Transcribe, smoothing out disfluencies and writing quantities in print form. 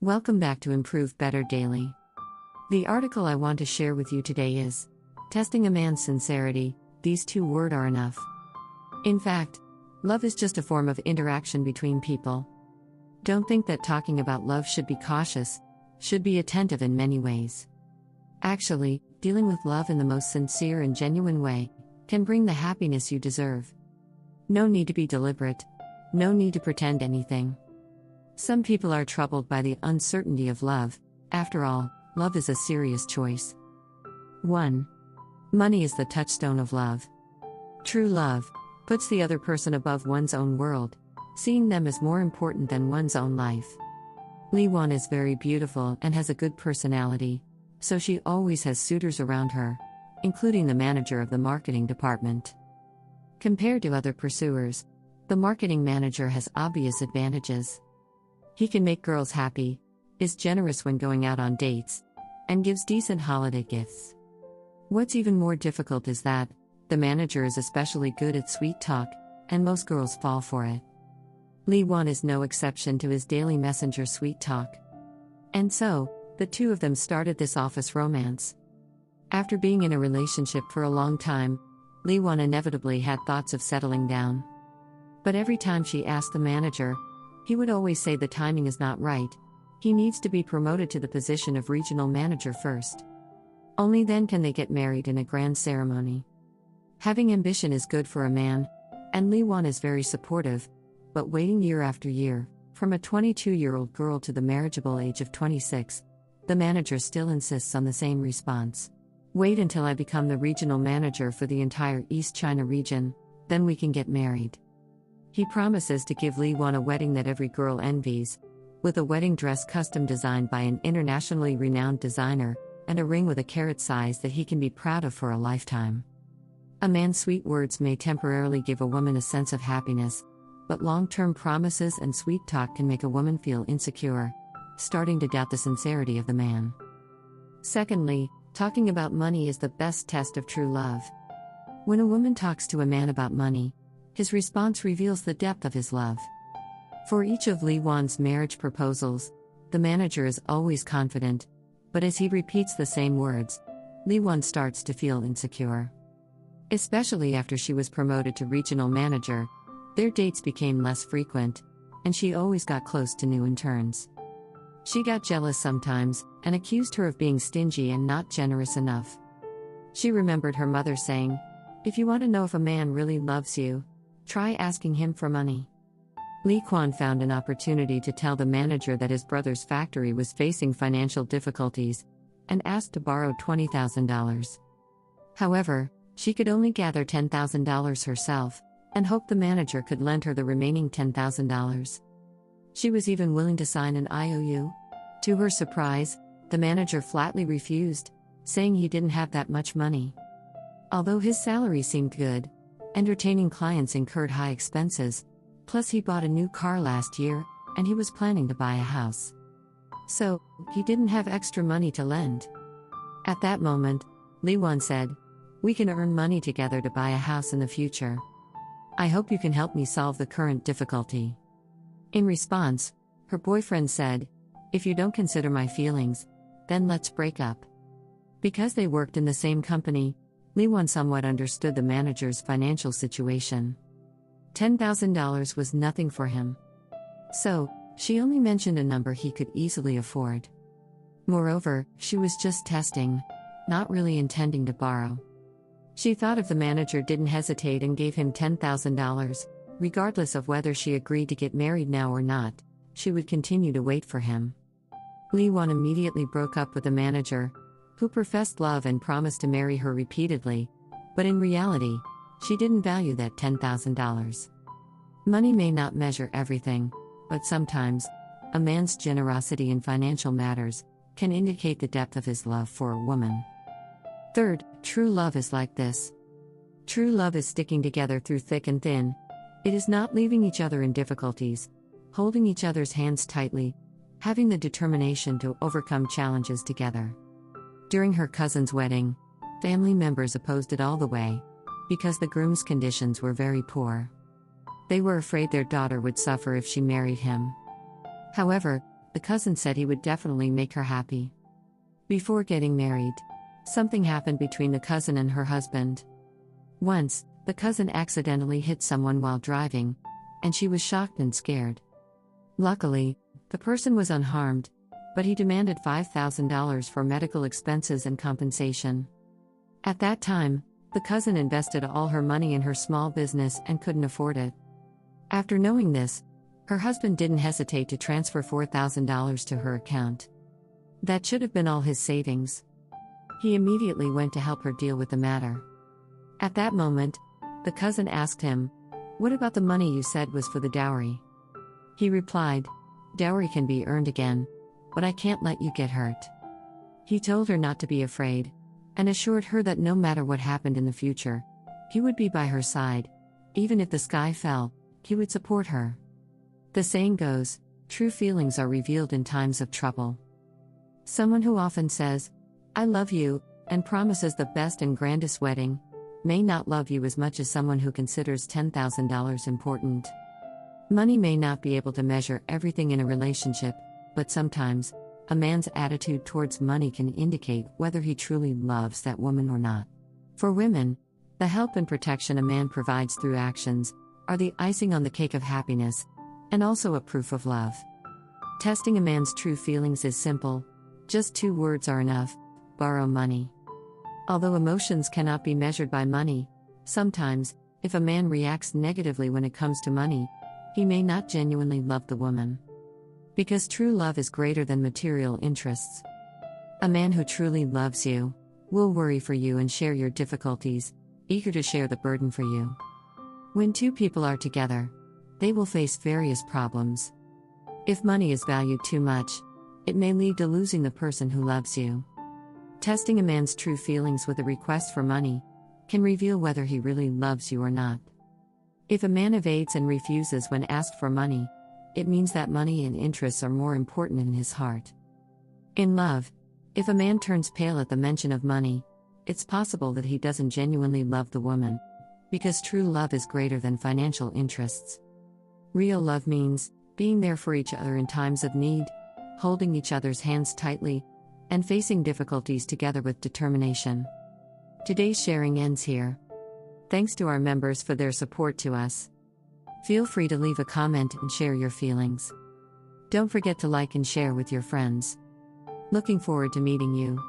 Welcome back to Improve Better Daily. The article I want to share with you today is Testing a Man's Sincerity. These two words are enough. In fact, love is just a form of interaction between people. Don't think that talking about love should be cautious, should be attentive in many ways. Actually, dealing with love in the most sincere and genuine way can bring the happiness you deserve. No need to be deliberate, no need to pretend anything. Some people are troubled by the uncertainty of love. After all, love is a serious choice. 1. Money is the touchstone of love. True love puts the other person above one's own world, seeing them as more important than one's own life. Lee Won is very beautiful and has a good personality, so she always has suitors around her, including the manager of the marketing department. Compared to other pursuers, the marketing manager has obvious advantages. He can make girls happy, is generous when going out on dates, and gives decent holiday gifts. What's even more difficult is that the manager is especially good at sweet talk, and most girls fall for it. Lee Won is no exception to his daily messenger sweet talk. And so, the two of them started this office romance. After being in a relationship for a long time, Lee Won inevitably had thoughts of settling down. But every time she asked the manager, he would always say the timing is not right. He needs to be promoted to the position of regional manager first. Only then can they get married in a grand ceremony. Having ambition is good for a man, and Lee Won is very supportive, but waiting year after year, from a 22-year-old girl to the marriageable age of 26, the manager still insists on the same response. Wait until I become the regional manager for the entire East China region, then we can get married. He promises to give Lee Won a wedding that every girl envies, with a wedding dress custom designed by an internationally renowned designer, and a ring with a carat size that he can be proud of for a lifetime. A man's sweet words may temporarily give a woman a sense of happiness, but long-term promises and sweet talk can make a woman feel insecure, starting to doubt the sincerity of the man. Secondly, talking about money is the best test of true love. When a woman talks to a man about money, his response reveals the depth of his love. For each of Lee Won's marriage proposals, the manager is always confident, but as he repeats the same words, Lee Won starts to feel insecure. Especially after she was promoted to regional manager, their dates became less frequent, and she always got close to new interns. She got jealous sometimes, and accused her of being stingy and not generous enough. She remembered her mother saying, "If you want to know if a man really loves you, try asking him for money." Lee Kwon found an opportunity to tell the manager that his brother's factory was facing financial difficulties, and asked to borrow $20,000. However, she could only gather $10,000 herself, and hoped the manager could lend her the remaining $10,000. She was even willing to sign an IOU. To her surprise, the manager flatly refused, saying he didn't have that much money. Although his salary seemed good, entertaining clients incurred high expenses, plus he bought a new car last year, and he was planning to buy a house. So, he didn't have extra money to lend. At that moment, Lee Won said, "We can earn money together to buy a house in the future. I hope you can help me solve the current difficulty." In response, her boyfriend said, "If you don't consider my feelings, then let's break up." Because they worked in the same company, Lee Won somewhat understood the manager's financial situation. $10,000 was nothing for him. So, she only mentioned a number he could easily afford. Moreover, she was just testing, not really intending to borrow. She thought if the manager didn't hesitate and gave him $10,000, regardless of whether she agreed to get married now or not, she would continue to wait for him. Lee Won immediately broke up with the manager, who professed love and promised to marry her repeatedly, but in reality, she didn't value that $10,000. Money may not measure everything, but sometimes, a man's generosity in financial matters can indicate the depth of his love for a woman. Third, true love is like this. True love is sticking together through thick and thin. It is not leaving each other in difficulties, holding each other's hands tightly, having the determination to overcome challenges together. During her cousin's wedding, family members opposed it all the way, because the groom's conditions were very poor. They were afraid their daughter would suffer if she married him. However, the cousin said he would definitely make her happy. Before getting married, something happened between the cousin and her husband. Once, the cousin accidentally hit someone while driving, and she was shocked and scared. Luckily, the person was unharmed, but he demanded $5,000 for medical expenses and compensation. At that time, the cousin invested all her money in her small business and couldn't afford it. After knowing this, her husband didn't hesitate to transfer $4,000 to her account. That should have been all his savings. He immediately went to help her deal with the matter. At that moment, the cousin asked him, "What about the money you said was for the dowry?" He replied, "Dowry can be earned again, but I can't let you get hurt." He told her not to be afraid, and assured her that no matter what happened in the future, he would be by her side. Even if the sky fell, he would support her. The saying goes, true feelings are revealed in times of trouble. Someone who often says, "I love you," and promises the best and grandest wedding, may not love you as much as someone who considers $10,000 important. Money may not be able to measure everything in a relationship, but sometimes, a man's attitude towards money can indicate whether he truly loves that woman or not. For women, the help and protection a man provides through actions are the icing on the cake of happiness, and also a proof of love. Testing a man's true feelings is simple. Just 2 words are enough: borrow money. Although emotions cannot be measured by money, sometimes, if a man reacts negatively when it comes to money, he may not genuinely love the woman. Because true love is greater than material interests. A man who truly loves you will worry for you and share your difficulties, eager to share the burden for you. When 2 people are together, they will face various problems. If money is valued too much, it may lead to losing the person who loves you. Testing a man's true feelings with a request for money can reveal whether he really loves you or not. If a man evades and refuses when asked for money, it means that money and interests are more important in his heart. In love, if a man turns pale at the mention of money, it's possible that he doesn't genuinely love the woman, because true love is greater than financial interests. Real love means being there for each other in times of need, holding each other's hands tightly, and facing difficulties together with determination. Today's sharing ends here. Thanks to our members for their support to us. Feel free to leave a comment and share your feelings. Don't forget to like and share with your friends. Looking forward to meeting you.